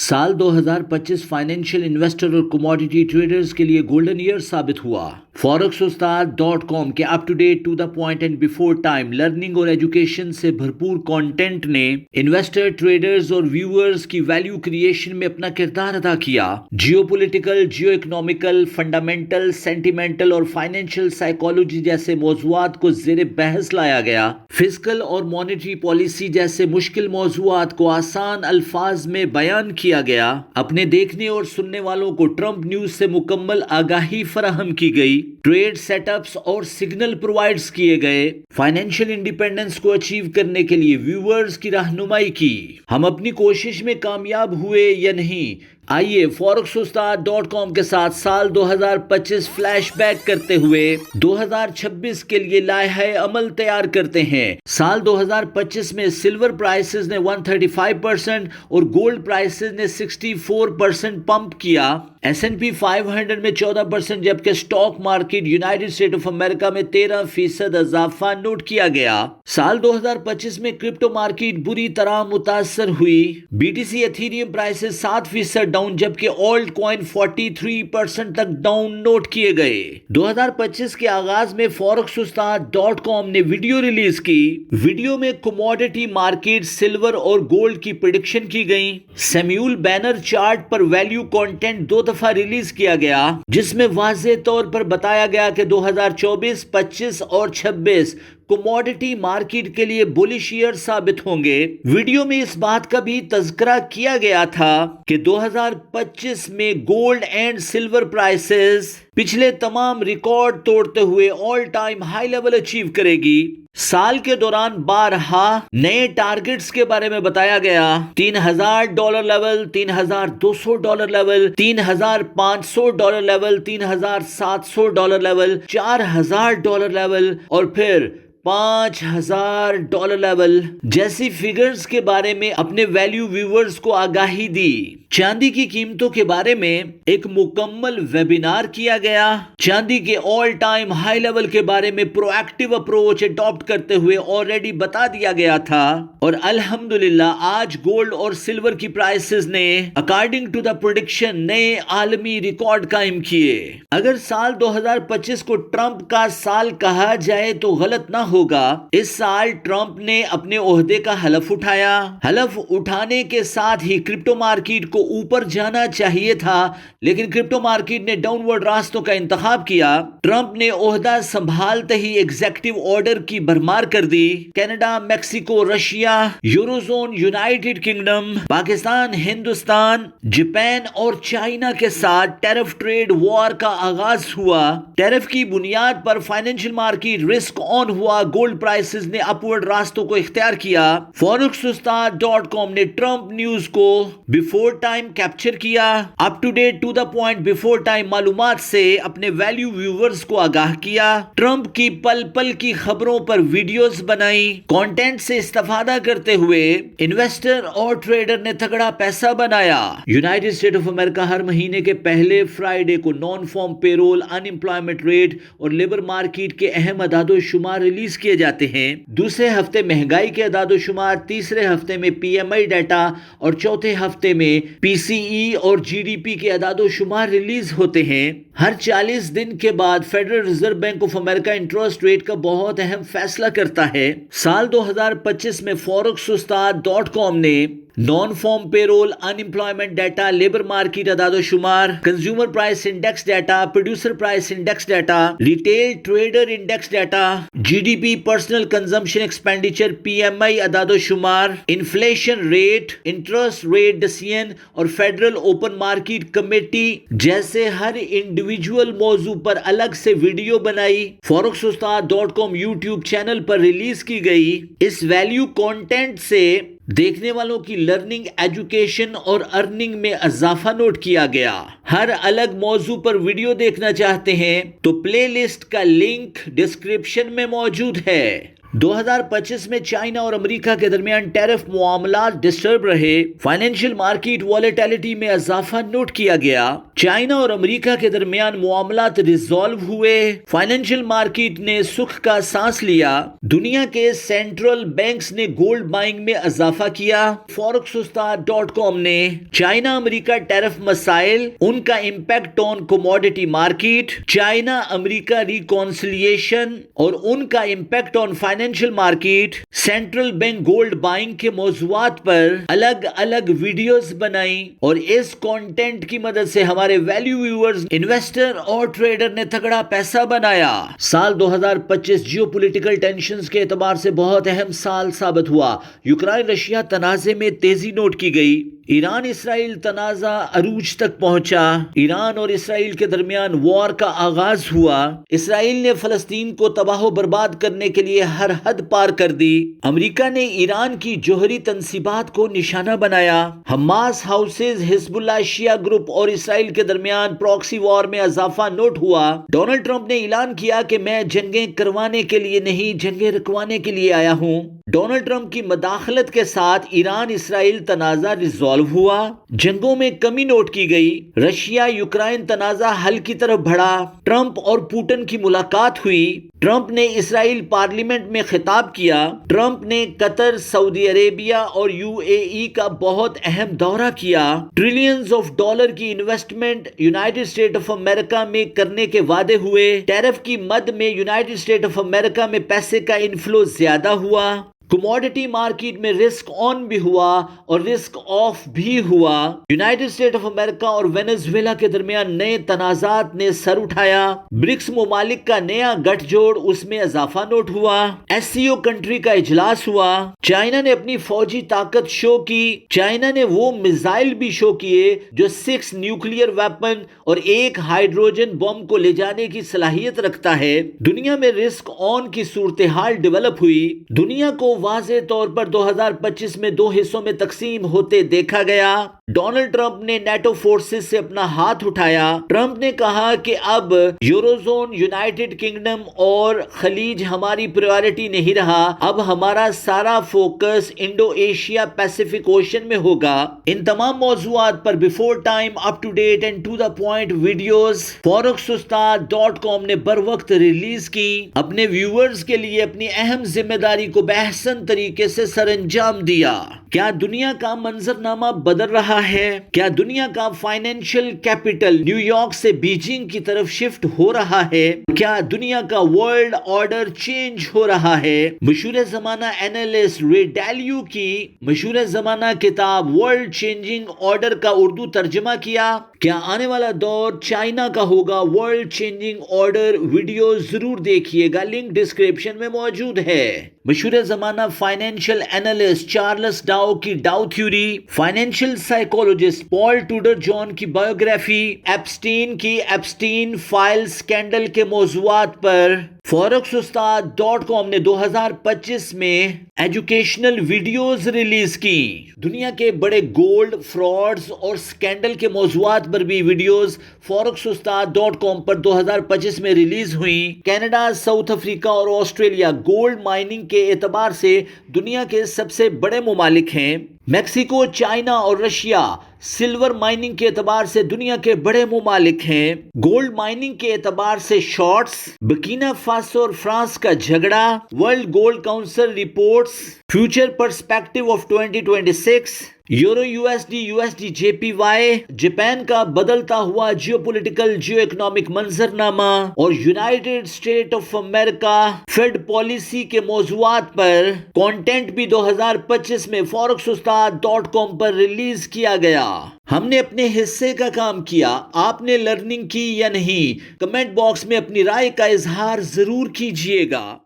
साल 2025 financial investor और commodity traders के लिए गोल्डन ईयर साबित हुआ। forex.com के up to date, to the point and before time learning और एजुकेशन से भरपूर कंटेंट ने इन्वेस्टर, ट्रेडर्स और व्यूअर्स की वैल्यू क्रिएशन में अपना किरदार अदा किया। Geopolitical, geo economical, fundamental, sentimental और फाइनेंशियल साइकोलॉजी जैसे मौजुआत को ज़ेरे बहस लाया गया। फिस्कल और मॉनेटरी पॉलिसी जैसे मुश्किल मौजुआत को आसान अल्फाज में बयान किया गया। अपने देखने और सुनने वालों को ट्रंप न्यूज से मुकम्मल आगाही फराहम की गई। ट्रेड सेटअप्स और सिग्नल प्रोवाइड्स किए गए। फाइनेंशियल इंडिपेंडेंस को अचीव करने के लिए व्यूअर्स की रहनुमाई की। हम अपनी कोशिश में कामयाब हुए या नहीं? आइए forex.com के साथ साल 2025 फ्लैशबैक करते हुए 2026 के लिए लाहे अमल तैयार करते हैं। साल 2025 में सिल्वर प्राइसेस ने 135% और गोल्ड प्राइसेस ने 64% पंप किया। S&P 500 में 14%, जबकि stock market United state of America में 13% इजाफा नोट किया गया। साल 2025 में क्रिप्टो मार्केट बुरी तरह मुतासर हुई। BTC एथेरियम प्राइसेस 7% डाउन, जबकि ओल्ड कॉइन 43% तक डाउन नोट किए गए। 2025 के आगाज में forex.com ने वीडियो रिलीज की। वीडियो में कमोडिटी मार्केट, सिल्वर और गोल्ड की प्रेडिक्शन की गई। सैम्यूल बैनर चार्ट पर वैल्यू कंटेंट 2 दफा रिलीज किया गया, जिसमें वाज़ेह तौर पर बताया गया कि 2024, 25 और 26 कमोडिटी मार्केट के लिए बुलिश ईयर साबित होंगे। वीडियो में इस बात का भी तज़किरा किया गया था कि 2025 में गोल्ड एंड सिल्वर प्राइसेस पिछले तमाम रिकॉर्ड तोड़ते हुए all time high level achieve करेगी। साल के दौरान बारहा नए टारगेट्स के बारे में बताया गया। $3,000 level, $3,200 level, $3,500 level, $3,700 level, $4,000 level और फिर $5,000 लेवल जैसी फिगर्स के बारे में अपने वैल्यू व्यूअर्स को आगाही दी। चांदी की कीमतों के बारे में एक मुकम्मल वेबिनार किया गया। चांदी के ऑल टाइम हाई लेवल के बारे में प्रोएक्टिव अप्रोच अडॉप्ट करते हुए ऑलरेडी बता दिया गया था। और अल्हम्दुलिल्लाह आज गोल्ड और सिल्वर की प्राइसेस ने अकॉर्डिंग टू द प्रेडिक्शन नए आलमी रिकॉर्ड कायम किए। अगर साल 2025 को ट्रंप का साल कहा जाए तो गलत ना होगा। इस साल ट्रंप ने अपने ओहदे का हलफ उठाया। हलफ उठाने के साथ ही क्रिप्टो मार्केट को ऊपर जाना चाहिए था, लेकिन क्रिप्टो मार्केट ने डाउनवर्ड रास्तों का इंतखाब किया। ट्रंप ने ओहदा संभालते ही एग्जीक्यूटिव ऑर्डर की भरमार कर दी। Canada, Mexico, Russia, eurozone, United Kingdom, Pakistan, Hindustan, Japan और चाइना के साथ टैरिफ ट्रेड वॉर का आगाज हुआ। टैरिफ की बुनियाद पर फाइनेंशियल मार्केट रिस्क ऑन हुआ। गोल्ड प्राइसेस ने अपवर्ड रास्तों को इख्तियार किया। forex.com ने ट्रंप न्यूज को बिफोर टाइम कैप्चर किया। Up to date, to the point, before time मालूमात से अपने वैल्यू व्यूअर्स को आगाह किया। ट्रंप की पल पल की खबरों पर वीडियोस बनाई। कंटेंट से इस्तेफादा करते हुए इन्वेस्टर और ट्रेडर ने तगड़ा पैसा बनाया। यूनाइटेड स्टेट ऑफ अमेरिका हर महीने के पहले फ्राइडे को non farm payroll, unemployment rate और लेबर मार्केट के अहम अदादोशुमार रिलीज किए जाते हैं। दूसरे हफ्ते महंगाई के अदादोशुमार, तीसरे हफ्ते में PMI डाटा और चौथे हफ्ते में PCE और GDP के अदादोशुमार रिलीज होते हैं। हर 40 दिन के बाद federal reserve bank of America interest rate का बहुत अहम फैसला करता है। साल 2025 में forex.com ने non farm payroll, unemployment data, labour market अदादोशुमार, consumer price index data, producer price index data, retail trader index data, GDP, personal consumption expenditure, PMI अदादोशुमार, inflation rate, interest rate decision और फेडरल ओपन मार्केट कमेटी जैसे हर individual मौजू पर अलग से video बनाई। forex.com यूट्यूब चैनल पर रिलीज की गई। इस वैल्यू कंटेंट से देखने वालों की लर्निंग, एजुकेशन और अर्निंग में इजाफा नोट किया गया। हर अलग मौजू पर वीडियो देखना चाहते हैं तो प्लेलिस्ट का लिंक डिस्क्रिप्शन में मौजूद है। 2025 में चाइना और अमेरिका के दरमियान टैरिफ मामला डिस्टर्ब रहे। फाइनेंशियल मार्केट वॉलेटिलिटी में इजाफा नोट किया गया। چائنا اور امریکہ کے درمیان معاملات ریزالو ہوئے، فائنینشل مارکیٹ نے سکھ کا سانس لیا، دنیا کے سینٹرل بینکس نے گولڈ بائنگ میں اضافہ کیا، forex-ustad.com نے چائنا امریکہ ٹیرف مسائل، ان کا impact on commodity market, China امریکہ ریکونسلیشن اور ان کا impact on financial market, central bank gold buying کے موضوعات پر الگ الگ ویڈیوز بنائی، اور اس کانٹینٹ کی مدد سے ہمارے ویلیو ویورز، انویسٹر اور ٹریڈر نے تگڑا پیسہ بنایا۔ سال 2025 جیو پولیٹیکل ٹینشنز کے اعتبار سے بہت اہم سال ثابت ہوا۔ یوکرائن رشیا تنازع میں تیزی نوٹ کی گئی، ایران اسرائیل تنازع عروج تک پہنچا، ایران اور اسرائیل کے درمیان وار کا آغاز ہوا، اسرائیل نے فلسطین کو تباہ و برباد کرنے کے لیے ہر حد پار کر دی، امریکہ نے ایران کی جوہری تنصیبات کو نشانہ بنایا، حماس، حوثیز، حزب اللہ، شیعہ گروپ اور اسرائیل کے درمیان پراکسی وار میں اضافہ نوٹ ہوا، ڈونلڈ ٹرمپ نے اعلان کیا کہ میں جنگیں کروانے کے لیے نہیں، جنگیں رکوانے کے لیے آیا ہوں، ڈونلڈ ٹرمپ کی مداخلت کے ساتھ ایران اسرائیل تنازع ریزالو ہوا، جنگوں میں کمی نوٹ کی گئی، رشیا یوکرائن تنازع حل کی طرف بڑھا، ٹرمپ اور پوٹن کی ملاقات ہوئی، ٹرمپ نے اسرائیل پارلیمنٹ میں خطاب کیا، ٹرمپ نے قطر، سعودی عربیہ اور UAE کا بہت اہم دورہ کیا، ٹریلینز آف ڈالر کی انویسٹمنٹ یونائیٹڈ اسٹیٹ آف امریکہ میں کرنے کے وعدے ہوئے، ٹیرف کی مد میں یونائیٹڈ اسٹیٹ آف امریکہ میں پیسے کا انفلو زیادہ ہوا، کموڈٹی مارکیٹ میں رسک آن بھی ہوا اور رسک آف بھی ہوا، یونائیٹڈ اسٹیٹ آف امریکہ اور وینزویلا کے درمیان نئے تنازعات نے سر اٹھایا، برکس ممالک کا نیا گٹھ جوڑ، اس میں اضافہ نوٹ ہوا، SCO کنٹری کا اجلاس ہوا، چائنا نے اپنی فوجی طاقت شو کی، چائنا نے وہ میزائل بھی شو کیے جو 6 نیوکلیئر ویپن اور 1 ہائیڈروجن بم کو لے جانے کی صلاحیت رکھتا ہے، دنیا میں رسک آن کی صورتحال ڈیولپ ہوئی، دنیا کو واضح طور پر 2025 میں 2 حصوں میں تقسیم ہوتے دیکھا گیا، ڈونلڈ ٹرمپ نے نیٹو فورسز سے اپنا ہاتھ اٹھایا، ٹرمپ نے کہا کہ اب یوروزون، یونائیٹڈ کنگڈم اور خلیج ہماری پریورٹی نہیں رہا، اب ہمارا سارا focus Indo Asia Pacific ocean میں ہوگا۔ ان تمام موضوعات پر before time, up to date and to the point videos forex-ustad.com نے بر وقت ریلیز کی، اپنے ویورز کے لیے اپنی اہم ذمہ داری کو بحث طریقے سے سر انجام دیا۔ کیا دنیا کا منظرنامہ بدل رہا ہے؟ کیا دنیا کا فائنینشل کیپٹل نیو یارک سے بیجنگ کی طرف شفٹ ہو رہا ہے؟ کیا دنیا کا ورلڈ آرڈر چینج ہو رہا ہے؟ مشہور زمانہ اینالسٹ رے ڈیلیو کی مشہور زمانہ کتاب ورلڈ چینجنگ آرڈر کا اردو ترجمہ کیا۔ کیا آنے والا دور چائنا کا ہوگا؟ ورلڈ چینجنگ آرڈر ویڈیو ضرور دیکھیے گا، لنک ڈسکرپشن میں موجود ہے۔ مشہور زمانہ فائنینشل اینالسٹ چارلس ڈاؤ کی ڈاؤ تھیوری، فائنینشل سائیکولوجسٹ پال ٹوڈر جان کی بایوگرافی، ایپسٹین کی ایپسٹین فائل سکینڈل کے موضوعات پر forex-ustad.com نے 2025 میں ایجوکیشنل ویڈیوز ریلیز کی، دنیا کے بڑے گولڈ فراڈز اور سکینڈل کے موضوعات پر بھی ویڈیوز forex-ustad.com پر 2025 میں ریلیز ہوئیں۔ کینیڈا، ساؤتھ افریقہ اور آسٹریلیا گولڈ مائننگ کے اعتبار سے دنیا کے سب سے بڑے ممالک ہیں۔ میکسیکو، چائنا اور رشیا سلور مائننگ کے اعتبار سے دنیا کے بڑے ممالک ہیں۔ گولڈ مائننگ کے اعتبار سے شارٹس، برکینا فاسو اور فرانس کا جھگڑا، world gold council reports, future perspective of 2026، euro USD JPY، Japan کا بدلتا ہوا جیو پولیٹیکل جیو اکنامک منظرنامہ اور United State of America Fed policy کے موضوعات پر کانٹینٹ بھی 2025 میں forex-ustad.com پر ریلیز کیا گیا۔ ہم نے اپنے حصے کا کام کیا، آپ نے لرننگ کی یا نہیں؟ کمنٹ باکس میں اپنی رائے کا اظہار ضرور کیجیے گا۔